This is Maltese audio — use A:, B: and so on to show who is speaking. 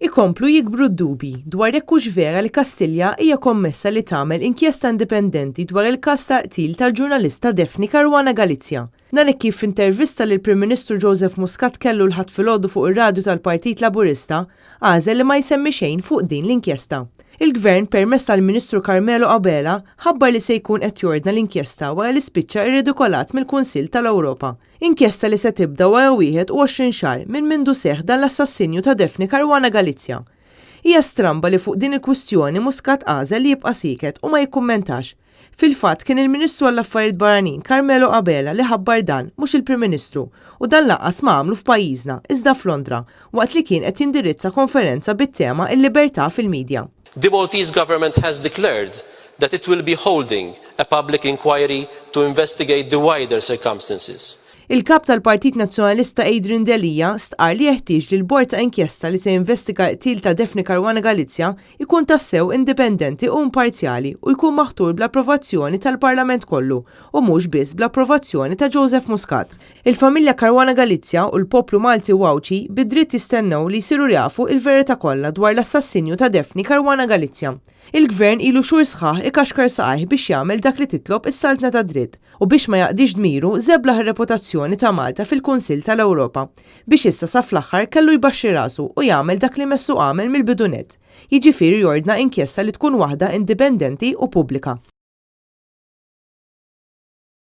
A: Ikomplu jikbru d-dubi dwar jekk hux vera li Kastilja hija kommessa li tagħmel inkjesta indipendenti dwar il-każ ta' qtil tal-ġurnalista Daphne Caruana Galizia. Dan hekk kif f'intervista li l-Prim Ministru Joseph Muscat kellu l-ħadd filgħodu fuq ir-radju tal-Partit Laburista għażel li ma jsemmi xejn fuq din l-inkjesta. Il-Gvern permess tal-Ministru Carmelo Abela ħabbar li se jkun qed jordna l-inkjesta wara li spiċċa irridikolat mill-Kunsill tal-Ewropa. Inkjesta li se tibda wara 21 xahar minn mindu seħħ dan l-assassinju ta' Daphne Caruana Galizia. Hija stramba li fuq din il-kwistjoni Muscat għażel li jibqa' sieket u ma jikkummentax. Fil-fatt kien il-Ministru għall-Affarijiet Barranin Carmelo Abela li ħabbar dan mhux il-Prim Ministru u dan laqqas ma għamlu f'pajjiżna iżda f'Londra waqt li kien qed jindirizza konferenza bit-tema il-libertà fil-medja.
B: The Maltese government has declared that it will be holding a public inquiry to investigate the wider circumstances.
A: Il-kap tal-Partit Nazzjonalista Adrian Delija stqar li jeħtieġ li l-bord ta' inkjesta li se jinvestiga qtil ta' Daphne Caruana Galizia jkun tassew indipendenti u imparzjali u jkun maħtur bl-approvazzjoni tal-Parlament kollu u mhux biss bl-approvazzjoni ta' Joseph Muscat. Il-familja Caruana Galizia u l-poplu Malti wawċi bidritt jistennew li jsiru jafu il-verità kollha dwar l-assassinju ta' Daphne Caruana Galizia. Il-Gvern ilu xhur sħaħ ikaxkar saqajh biex jagħmel dak li titlob is-saltna ta' dritt u biex ma jaqdix dmiru żeblaħ ir-reputazzjoni ta' Malta fil-Kunsill tal-Ewropa biex issa sa fl-aħħar kellu jbaxxi rasu u jagħmel dak li messu għamel mill-bidunet. Jiġifieri jordna inkjesta li tkun waħda indipendenti u pubblika.